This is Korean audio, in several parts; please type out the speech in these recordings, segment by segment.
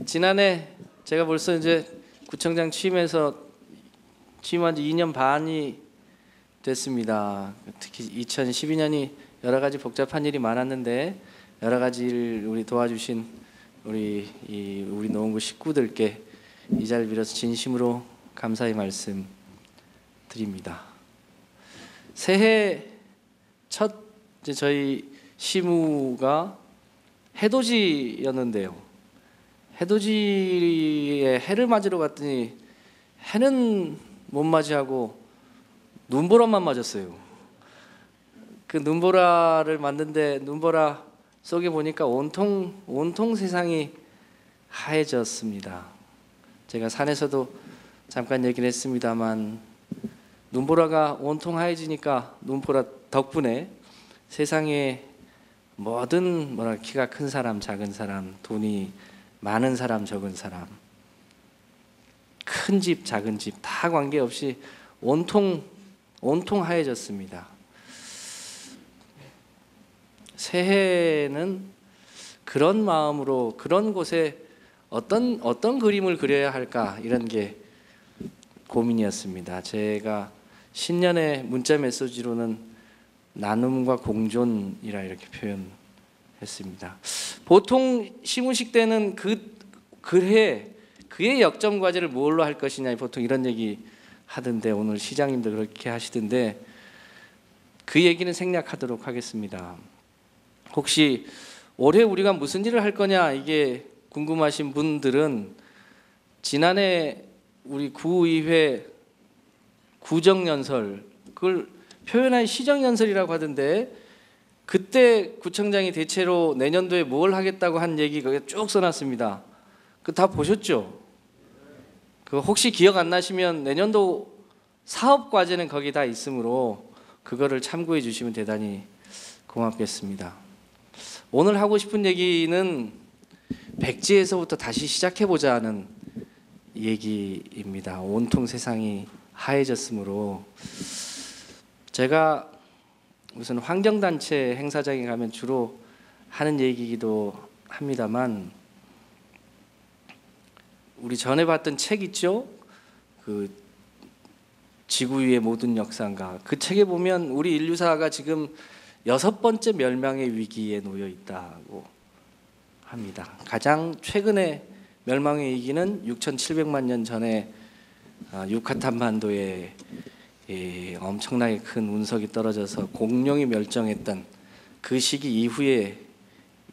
지난해 제가 벌써 이제 구청장 취임한 지 2년 반이 됐습니다. 특히 2012년이 여러 가지 복잡한 일이 많았는데 여러 가지 일 우리 도와주신 우리 노원구 식구들께 이 자리를 빌어서 진심으로 감사의 말씀 드립니다. 새해 첫 저희 시무가 해돋이였는데요. 해돋이에 해를 맞으러 갔더니 해는 못 맞이하고 눈보라만 맞았어요. 그 눈보라를 맞는데 눈보라 속에 보니까 온통 세상이 하얘졌습니다. 제가 산에서도 잠깐 얘기를 했습니다만 눈보라가 온통 하얘지니까 눈보라 덕분에 세상에 뭐든 키가 큰 사람, 작은 사람, 돈이 많은 사람, 적은 사람, 큰 집, 작은 집 다 관계없이 온통 하얘졌습니다. 새해는 그런 마음으로 그런 곳에 어떤 그림을 그려야 할까 이런 게 고민이었습니다. 제가 신년의 문자 메시지로는 나눔과 공존이라 이렇게 표현했습니다. 보통 시무식 때는 그의 역점 과제를 뭘로 할 것이냐 보통 이런 얘기 하던데 오늘 시장님도 그렇게 하시던데 그 얘기는 생략하도록 하겠습니다. 혹시 올해 우리가 무슨 일을 할 거냐 이게 궁금하신 분들은 지난해 우리 구의회 구정연설 그걸 표현한 시정연설이라고 하던데 그때 구청장이 대체로 내년도에 뭘 하겠다고 한 얘기 거기에 쭉 써놨습니다. 그거 다 보셨죠? 그거 혹시 기억 안 나시면 내년도 사업 과제는 거기 다 있으므로 그거를 참고해 주시면 대단히 고맙겠습니다. 오늘 하고 싶은 얘기는 백지에서부터 다시 시작해보자 하는 얘기입니다. 온통 세상이 하얘졌으므로 제가 우선 환경단체 행사장에 가면 주로 하는 얘기이기도 합니다만 우리 전에 봤던 책 있죠? 그 지구 위의 모든 역사인가 그 책에 보면 우리 인류사가 지금 6번째 멸망의 위기에 놓여 있다고 합니다. 가장 최근에 멸망의 위기는 6,700만 년 전에 유카탄 반도에 엄청나게 큰 운석이 떨어져서 공룡이 멸종했던 그 시기 이후의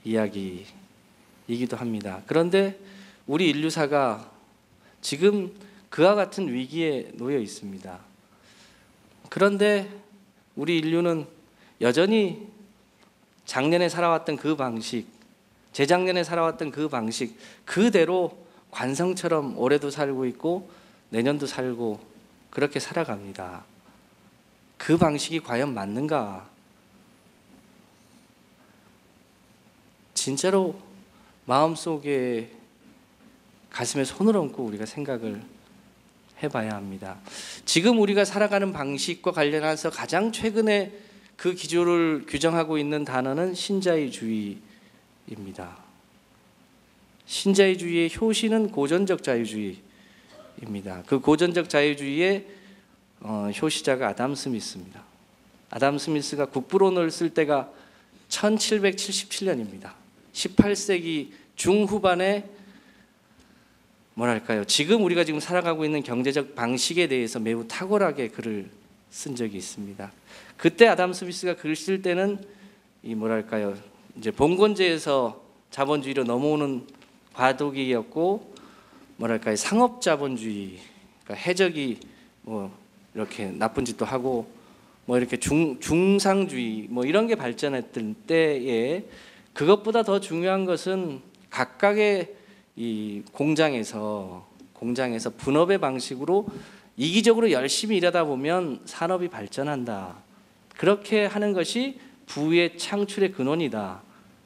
이야기이기도 합니다. 그런데 우리 인류사가 지금 그와 같은 위기에 놓여 있습니다. 그런데 우리 인류는 여전히 작년에 살아왔던 그 방식, 재작년에 살아왔던 그 방식 그대로 관성처럼 올해도 살고 있고 내년도 살고 그렇게 살아갑니다. 그 방식이 과연 맞는가? 진짜로 마음속에 가슴에 손을 얹고 우리가 생각을 해봐야 합니다. 지금 우리가 살아가는 방식과 관련해서 가장 최근에 그 기조를 규정하고 있는 단어는 신자유주의입니다. 신자유주의의 효시는 고전적 자유주의입니다. 그 고전적 자유주의의 효시자가 아담 스미스입니다. 아담 스미스가 국부론을 쓸 때가 1777년입니다. 18세기 중후반에 지금 우리가 지금 살아가고 있는 경제적 방식에 대해서 매우 탁월하게 글을 쓴 적이 있습니다. 그때 아담 스미스가 글을 쓸 때는 이제 봉건제에서 자본주의로 넘어오는 과도기였고 상업 자본주의, 그러니까 해적이 이렇게 나쁜 짓도 하고 이렇게 중상주의 이런 게 발전했던 때에 그것보다 더 중요한 것은 각각의 이 공장에서 분업의 방식으로 이기적으로 열심히 일하다 보면 산업이 발전한다. 그렇게 하는 것이 부의 창출의 근원이다.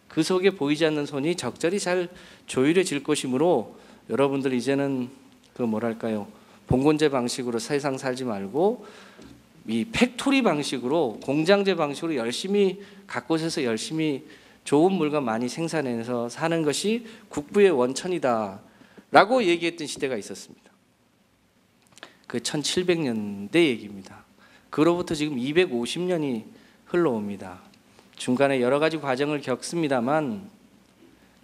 그 속에 보이지 않는 손이 적절히 잘 조율해질 것이므로 여러분들 이제는 봉건제 방식으로 세상 살지 말고 이 팩토리 방식으로 공장제 방식으로 열심히 각 곳에서 열심히 좋은 물건 많이 생산해서 사는 것이 국부의 원천이다라고 얘기했던 시대가 있었습니다. 그 1700년대 얘기입니다. 그로부터 지금 250년이 흘러옵니다. 중간에 여러 가지 과정을 겪습니다만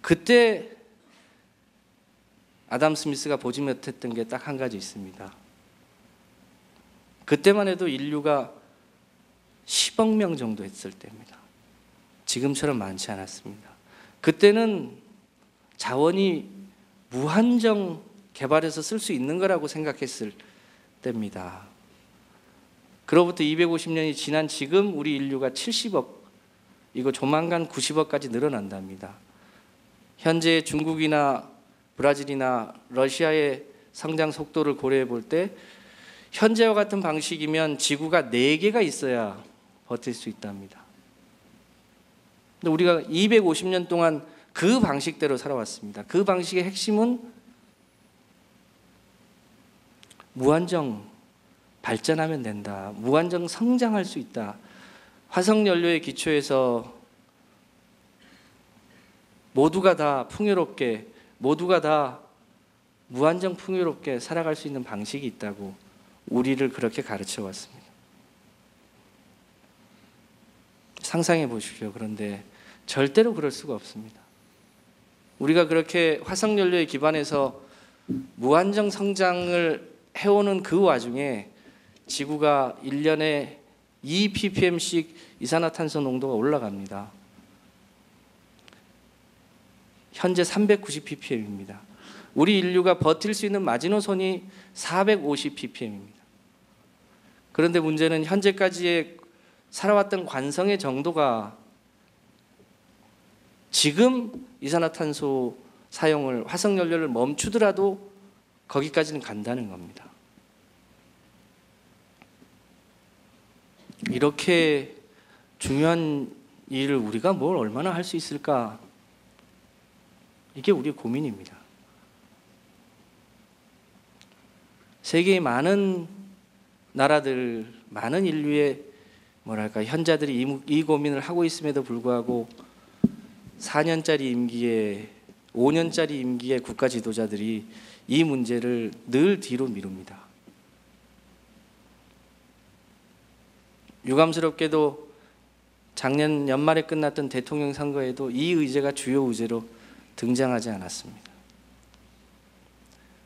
그때 아담 스미스가 보지 못했던 게 딱 한 가지 있습니다. 그때만 해도 인류가 10억 명 정도 했을 때입니다. 지금처럼 많지 않았습니다. 그때는 자원이 무한정 개발해서 쓸 수 있는 거라고 생각했을 때입니다. 그로부터 250년이 지난 지금 우리 인류가 70억, 이거 조만간 90억까지 늘어난답니다. 현재 중국이나 브라질이나 러시아의 성장 속도를 고려해 볼 때 현재와 같은 방식이면 지구가 4개가 있어야 버틸 수 있답니다. 근데 우리가 250년 동안 그 방식대로 살아왔습니다. 그 방식의 핵심은 무한정 발전하면 된다. 무한정 성장할 수 있다. 화석연료의 기초에서 모두가 다 풍요롭게, 모두가 다 무한정 풍요롭게 살아갈 수 있는 방식이 있다고 우리를 그렇게 가르쳐 왔습니다. 상상해 보십시오. 그런데 절대로 그럴 수가 없습니다. 우리가 그렇게 화석연료에 기반해서 무한정 성장을 해오는 그 와중에 지구가 1년에 2ppm씩 이산화탄소 농도가 올라갑니다. 현재 390ppm입니다. 우리 인류가 버틸 수 있는 마지노선이 450ppm입니다. 그런데 문제는 현재까지의 살아왔던 관성의 정도가 지금 이산화탄소 사용을, 화석연료를 멈추더라도 거기까지는 간다는 겁니다. 이렇게 중요한 일을 우리가 뭘 얼마나 할 수 있을까? 이게 우리의 고민입니다. 세계의 많은 나라들, 많은 인류의 현자들이 이 고민을 하고 있음에도 불구하고 4년짜리 임기에 5년짜리 임기의 국가 지도자들이 이 문제를 늘 뒤로 미룹니다. 유감스럽게도 작년 연말에 끝났던 대통령 선거에도 이 의제가 주요 의제로 등장하지 않았습니다.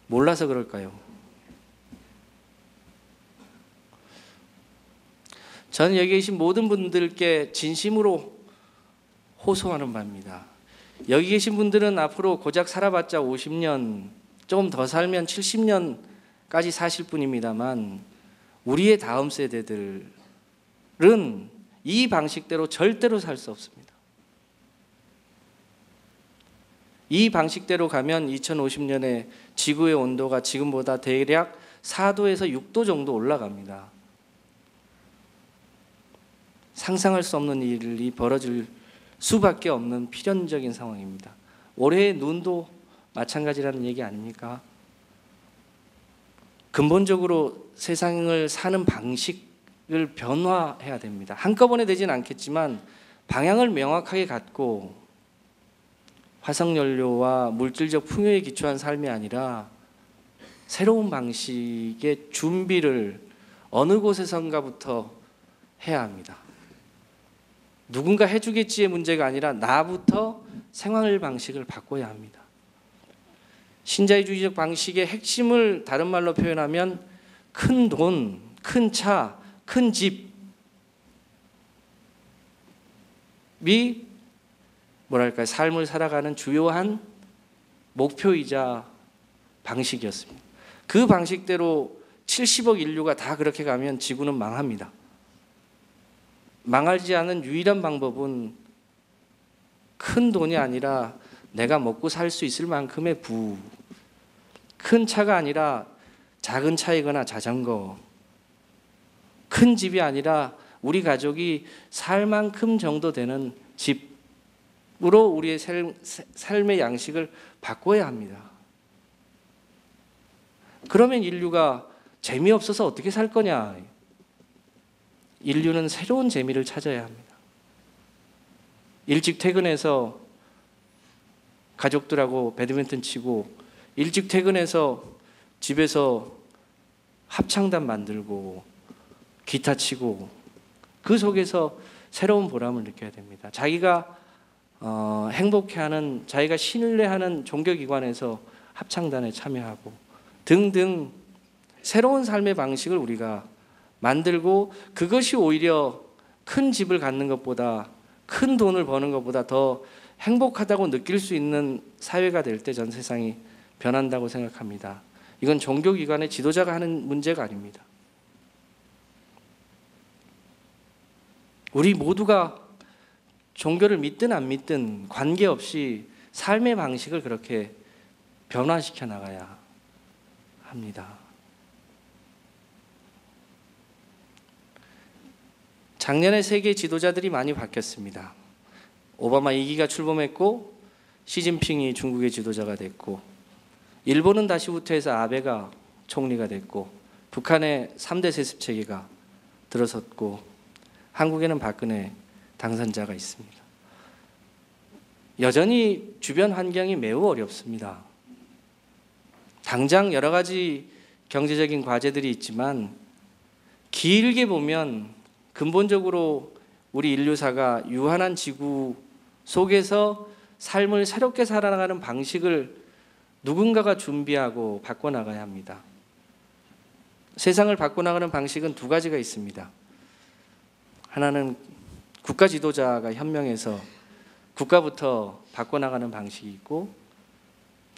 몰라서 그럴까요? 저는 여기 계신 모든 분들께 진심으로 호소하는 바입니다. 여기 계신 분들은 앞으로 고작 살아봤자 50년, 조금 더 살면 70년까지 사실 뿐입니다만 우리의 다음 세대들은 이 방식대로 절대로 살 수 없습니다. 이 방식대로 가면 2050년에 지구의 온도가 지금보다 대략 4도에서 6도 정도 올라갑니다. 상상할 수 없는 일이 벌어질 수밖에 없는 필연적인 상황입니다. 올해의 눈도 마찬가지라는 얘기 아닙니까? 근본적으로 세상을 사는 방식을 변화해야 됩니다. 한꺼번에 되지는 않겠지만 방향을 명확하게 갖고 화석연료와 물질적 풍요에 기초한 삶이 아니라 새로운 방식의 준비를 어느 곳에선가부터 해야 합니다. 누군가 해주겠지의 문제가 아니라 나부터 생활 방식을 바꿔야 합니다. 신자유주의적 방식의 핵심을 다른 말로 표현하면 큰 돈, 큰 차, 큰 집이 삶을 살아가는 주요한 목표이자 방식이었습니다. 그 방식대로 70억 인류가 다 그렇게 가면 지구는 망합니다. 망하지 않은 유일한 방법은 큰 돈이 아니라 내가 먹고 살 수 있을 만큼의 부, 큰 차가 아니라 작은 차이거나 자전거, 큰 집이 아니라 우리 가족이 살 만큼 정도 되는 집으로 우리의 삶의 양식을 바꿔야 합니다. 그러면 인류가 재미없어서 어떻게 살 거냐? 인류는 새로운 재미를 찾아야 합니다. 일찍 퇴근해서 가족들하고 배드민턴 치고, 일찍 퇴근해서 집에서 합창단 만들고 기타 치고, 그 속에서 새로운 보람을 느껴야 됩니다. 자기가 행복해하는, 자기가 신뢰하는 종교기관에서 합창단에 참여하고 등등 새로운 삶의 방식을 우리가 만들고, 그것이 오히려 큰 집을 갖는 것보다, 큰 돈을 버는 것보다 더 행복하다고 느낄 수 있는 사회가 될 때 전 세상이 변한다고 생각합니다. 이건 종교기관의 지도자가 하는 문제가 아닙니다. 우리 모두가 종교를 믿든 안 믿든 관계없이 삶의 방식을 그렇게 변화시켜 나가야 합니다. 작년에 세계 지도자들이 많이 바뀌었습니다. 오바마 2기가 출범했고, 시진핑이 중국의 지도자가 됐고, 일본은 다시 후퇴해서 아베가 총리가 됐고, 북한의 3대 세습 체계가 들어섰고, 한국에는 박근혜 당선자가 있습니다. 여전히 주변 환경이 매우 어렵습니다. 당장 여러 가지 경제적인 과제들이 있지만, 길게 보면 근본적으로 우리 인류사가 유한한 지구 속에서 삶을 새롭게 살아나가는 방식을 누군가가 준비하고 바꿔나가야 합니다. 세상을 바꿔나가는 방식은 두 가지가 있습니다. 하나는 국가 지도자가 현명해서 국가부터 바꿔나가는 방식이 있고,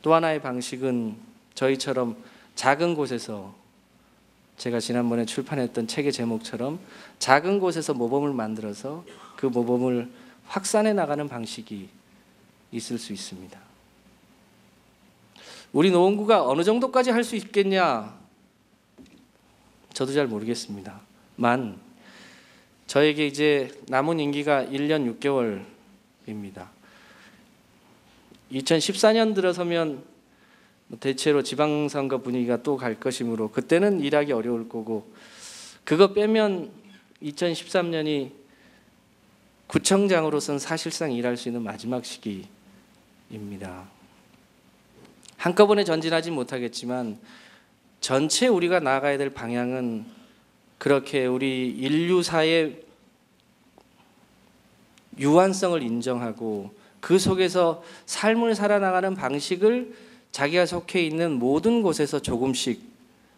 또 하나의 방식은 저희처럼 작은 곳에서, 제가 지난번에 출판했던 책의 제목처럼 작은 곳에서 모범을 만들어서 그 모범을 확산해 나가는 방식이 있을 수 있습니다. 우리 노원구가 어느 정도까지 할 수 있겠냐? 저도 잘 모르겠습니다. 저에게 이제 남은 임기가 1년 6개월입니다. 2014년 들어서면 대체로 지방선거 분위기가 또 갈 것이므로 그때는 일하기 어려울 거고, 그거 빼면 2013년이 구청장으로서는 사실상 일할 수 있는 마지막 시기입니다. 한꺼번에 전진하지 못하겠지만 전체 우리가 나아가야 될 방향은 그렇게 우리 인류사의 유한성을 인정하고 그 속에서 삶을 살아나가는 방식을 자기가 속해 있는 모든 곳에서 조금씩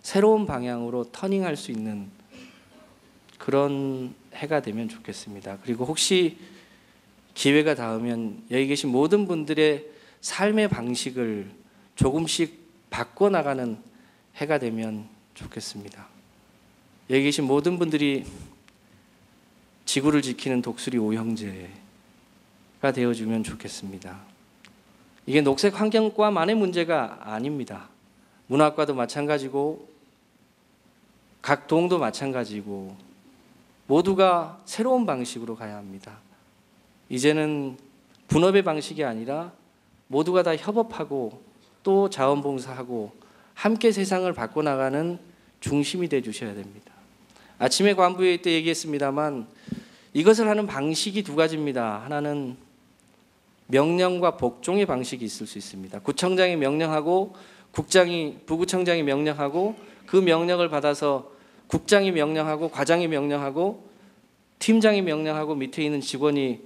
새로운 방향으로 터닝할 수 있는 그런 해가 되면 좋겠습니다. 그리고 혹시 기회가 닿으면 여기 계신 모든 분들의 삶의 방식을 조금씩 바꿔나가는 해가 되면 좋겠습니다. 여기 계신 모든 분들이 지구를 지키는 독수리 오형제가 되어주면 좋겠습니다. 이게 녹색 환경과만의 문제가 아닙니다. 문학과도 마찬가지고 각 동도 마찬가지고 모두가 새로운 방식으로 가야 합니다. 이제는 분업의 방식이 아니라 모두가 다 협업하고 또 자원봉사하고 함께 세상을 바꿔나가는 중심이 되어 주셔야 됩니다. 아침에 관부회의 때 얘기했습니다만 이것을 하는 방식이 두 가지입니다. 하나는 명령과 복종의 방식이 있을 수 있습니다. 구청장이 명령하고 부구청장이 명령하고 그 명령을 받아서 국장이 명령하고 과장이 명령하고 팀장이 명령하고 밑에 있는 직원이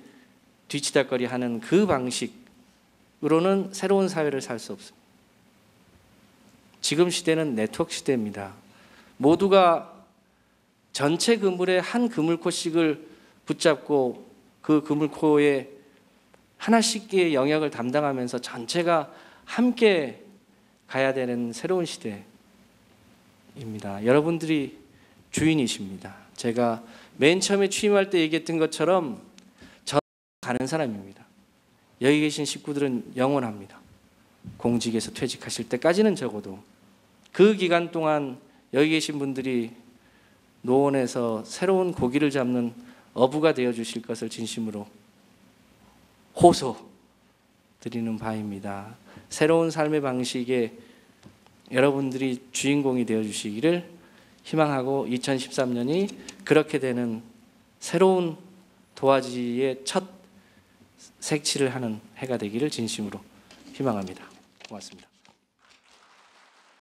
뒤치다거리하는 그 방식으로는 새로운 사회를 살 수 없습니다. 지금 시대는 네트워크 시대입니다. 모두가 전체 그물에 한 그물코씩을 붙잡고 그 그물코에 하나씩의 영역을 담당하면서 전체가 함께 가야 되는 새로운 시대입니다. 여러분들이 주인이십니다. 제가 맨 처음에 취임할 때 얘기했던 것처럼 저는 가는 사람입니다. 여기 계신 식구들은 영원합니다. 공직에서 퇴직하실 때까지는 적어도 그 기간 동안 여기 계신 분들이 노원에서 새로운 고기를 잡는 어부가 되어 주실 것을 진심으로 호소 드리는 바입니다. 새로운 삶의 방식에 여러분들이 주인공이 되어 주시기를 희망하고 2013년이 그렇게 되는 새로운 도화지의 첫 색칠을 하는 해가 되기를 진심으로 희망합니다. 고맙습니다.